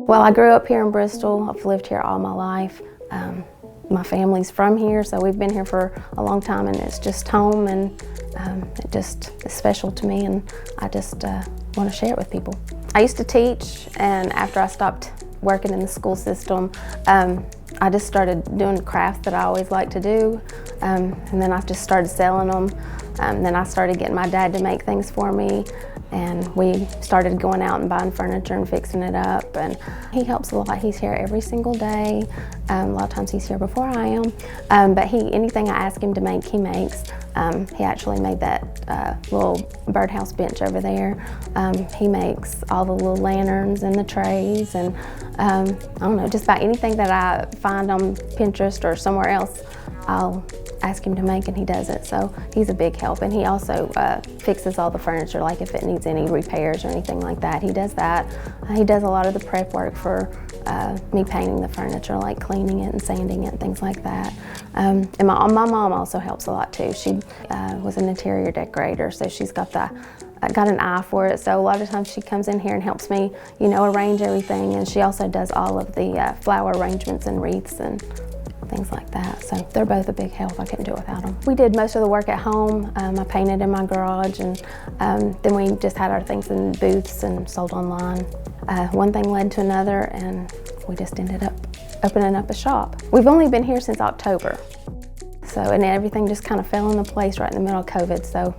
Well, I grew up here in Bristol. I've lived here all my life. My family's from here, so we've been here for a long time, and it's just home, and it just is special to me, and I just want to share it with people. I used to teach, and after I stopped working in the school system, I just started doing crafts that I always liked to do, and then I just started selling them. Then I started getting my dad to make things for me, and we started going out and buying furniture and fixing it up, and he helps a lot. He's here every single day. A lot of times he's here before I am, but anything I ask him to make, he makes. He actually made that little birdhouse bench over there. He makes all the little lanterns and the trays, and I don't know, just about anything that I find on Pinterest or somewhere else, I'll ask him to make, and he does it. So he's a big help, and he also fixes all the furniture, like if it needs any repairs or anything like that, he does that. He does a lot of the prep work for me painting the furniture, like cleaning it and sanding it and things like that. And my mom also helps a lot too. She was an interior decorator, so she's got an eye for it. So a lot of times she comes in here and helps me, arrange everything, and she also does all of the flower arrangements and wreaths and things like that. So they're both a big help. I couldn't do it without them. We did most of the work at home. I painted in my garage, and then we just had our things in booths and sold online. One thing led to another, and we just ended up opening up a shop. We've only been here since October. And everything just kind of fell into place right in the middle of COVID, so.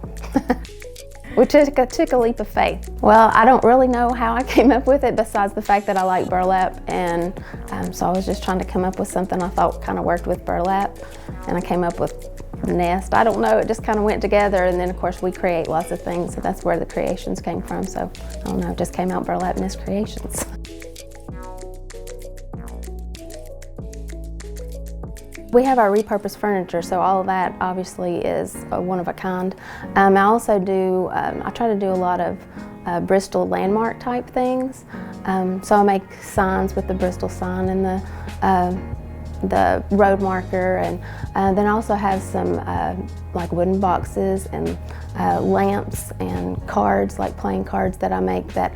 We took a leap of faith. Well, I don't really know how I came up with it, besides the fact that I like burlap, and so I was just trying to come up with something I thought kind of worked with burlap, and I came up with nest. I don't know, it just kind of went together, and then of course we create lots of things, so that's where the creations came from. So I don't know, it just came out Burlap Nest Creations. We have our repurposed furniture, so all of that obviously is one of a kind. I also do, I try to do a lot of Bristol landmark type things. So I make signs with the Bristol sign and the road marker, and then I also have some like wooden boxes and lamps and cards, like playing cards that I make that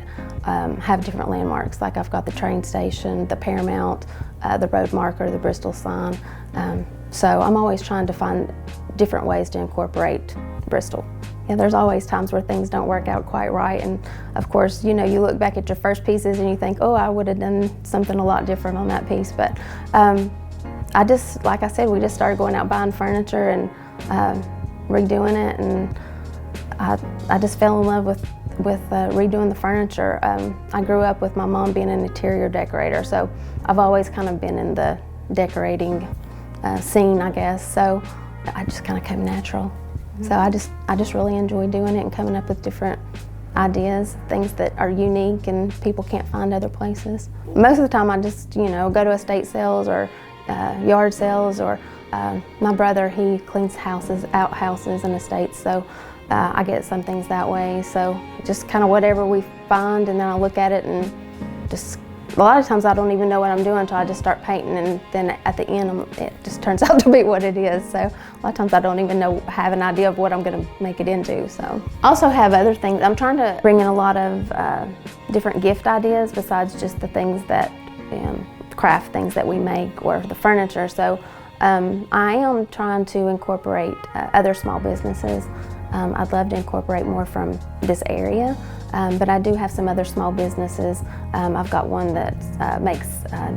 have different landmarks. Like I've got the train station, the Paramount, the road marker, the Bristol sign. So I'm always trying to find different ways to incorporate Bristol. Yeah, there's always times where things don't work out quite right, and of course, you look back at your first pieces and you think, oh, I would have done something a lot different on that piece. But like I said, we just started going out buying furniture and redoing it, and I just fell in love with redoing the furniture. I grew up with my mom being an interior decorator, so I've always kind of been in the decorating scene, I guess. So I just kind of came natural. So I just really enjoy doing it and coming up with different ideas, things that are unique and people can't find other places. Most of the time I just, go to estate sales or yard sales, or my brother, he cleans outhouses and estates, so I get some things that way. So just kind of whatever we find, and then I look at it, and just a lot of times I don't even know what I'm doing until I just start painting, and then at the end it just turns out to be what it is. So a lot of times I don't even have an idea of what I'm going to make it into. So I also have other things. I'm trying to bring in a lot of different gift ideas besides just the things that craft things that we make or the furniture. So I am trying to incorporate other small businesses. I'd love to incorporate more from this area, but I do have some other small businesses. I've got one that makes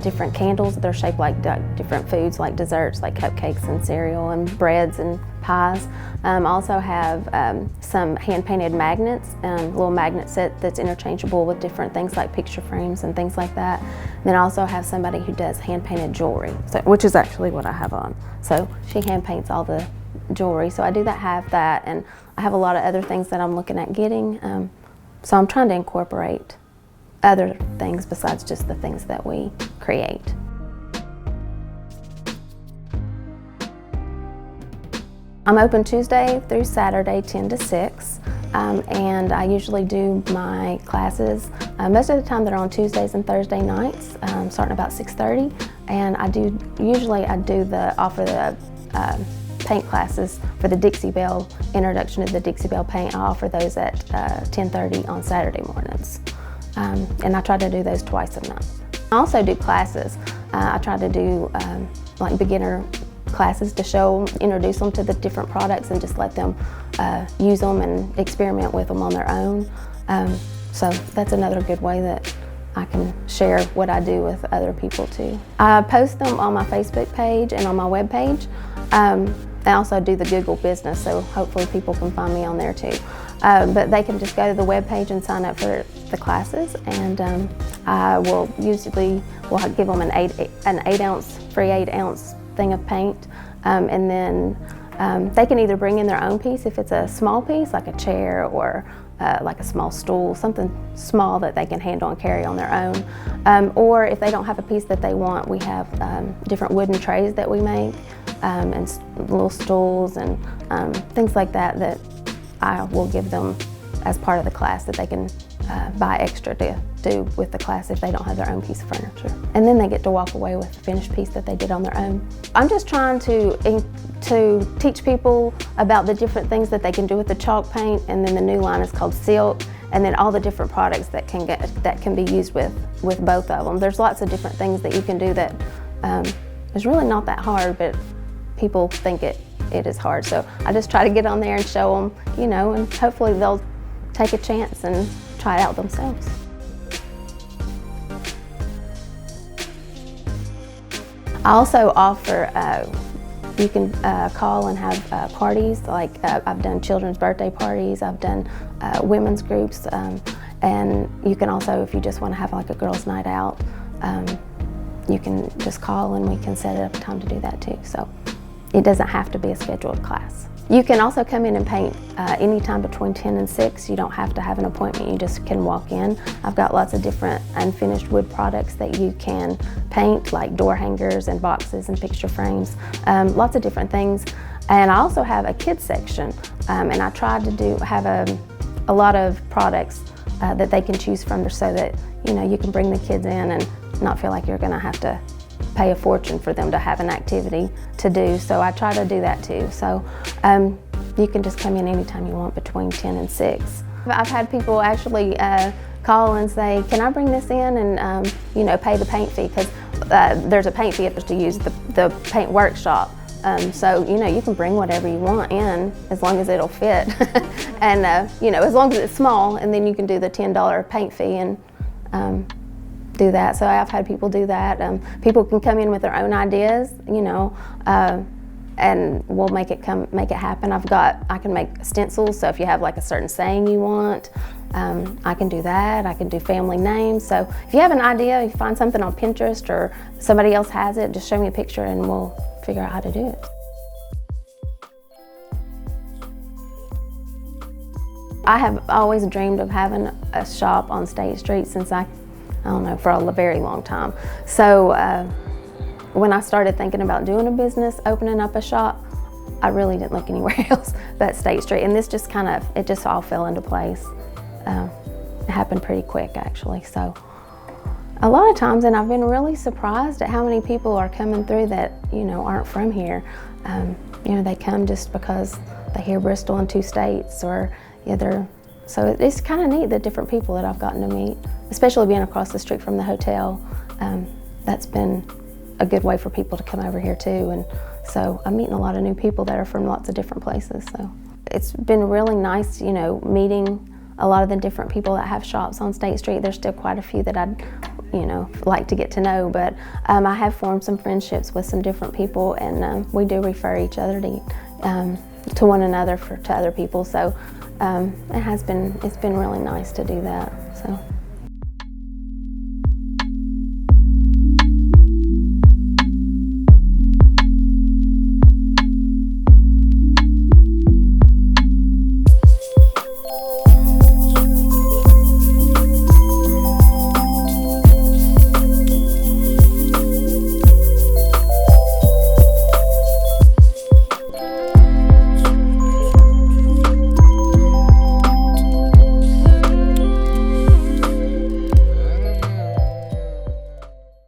different candles. They're shaped like different foods, like desserts, like cupcakes and cereal and breads and pies. I also have some hand-painted magnets, and a little magnet set that's interchangeable with different things like picture frames and things like that. And then I also have somebody who does hand-painted jewelry, which is actually what I have on. So she hand-paints all the jewelry, so I do have that, and I have a lot of other things that I'm looking at getting. So I'm trying to incorporate other things besides just the things that we create. I'm open Tuesday through Saturday, 10 to 6, and I usually do my classes. Most of the time they're on Tuesdays and Thursday nights, starting about 6:30, and I offer the paint classes for the Dixie Belle, introduction to the Dixie Belle paint. I offer those at 10:30 on Saturday mornings, and I try to do those twice a month. I also do classes. I try to do like beginner classes to introduce them to the different products and just let them use them and experiment with them on their own. So that's another good way that I can share what I do with other people too. I post them on my Facebook page and on my web page. I also do the Google business, so hopefully people can find me on there too. But they can just go to the web page and sign up for the classes, and I will usually give them an 8-ounce, free 8-ounce thing of paint, and then they can either bring in their own piece if it's a small piece, like a chair or like a small stool, something small that they can handle and carry on their own. Or if they don't have a piece that they want, we have different wooden trays that we make, and little stools and things like that that I will give them as part of the class that they can buy extra to do with the class if they don't have their own piece of furniture. And then they get to walk away with the finished piece that they did on their own. I'm just trying to teach people about the different things that they can do with the chalk paint, and then the new line is called Silk, and then all the different products that can be used with both of them. There's lots of different things that you can do that is really not that hard, but people think it is hard. So I just try to get on there and show them, you know, and hopefully they'll take a chance and try it out themselves. I also offer, you can call and have parties, like I've done children's birthday parties, I've done women's groups, and you can also, if you just want to have like a girls' night out, you can just call and we can set up a time to do that too. So it doesn't have to be a scheduled class. You can also come in and paint anytime between 10 and 6. You don't have to have an appointment, you just can walk in. I've got lots of different unfinished wood products that you can paint, like door hangers and boxes and picture frames, lots of different things. And I also have a kids section, and I tried to have a lot of products that they can choose from so that, you know, you can bring the kids in and not feel like you're gonna have to pay a fortune for them to have an activity to do. So I try to do that too. So you can just come in anytime you want between 10 and 6. I've had people actually call and say, can I bring this in and you know, pay the paint fee, because there's a paint fee to use the paint workshop. So, you know, you can bring whatever you want in as long as it'll fit. And, you know, as long as it's small, and then you can do the $10 paint fee and do that. So I've had people do that. People can come in with their own ideas, you know, and we'll make it happen. I can make stencils, so if you have like a certain saying you want, I can do that. I can do family names. So if you have an idea, if you find something on Pinterest or somebody else has it, just show me a picture and we'll figure out how to do it. I have always dreamed of having a shop on State Street since I don't know, for a very long time. So when I started thinking about doing a business, opening up a shop, I really didn't look anywhere else but State Street. And this just it just all fell into place. It happened pretty quick, actually. So a lot of times, and I've been really surprised at how many people are coming through that, you know, aren't from here. You know, they come just because they hear Bristol in 2 states, or so it's kind of neat, the different people that I've gotten to meet, especially being across the street from the hotel. That's been a good way for people to come over here too. And so I'm meeting a lot of new people that are from lots of different places. So it's been really nice, you know, meeting a lot of the different people that have shops on State Street. There's still quite a few that I'd, you know, like to get to know, but I have formed some friendships with some different people, and we do refer each other to one another to other people. So it's been really nice to do that. So.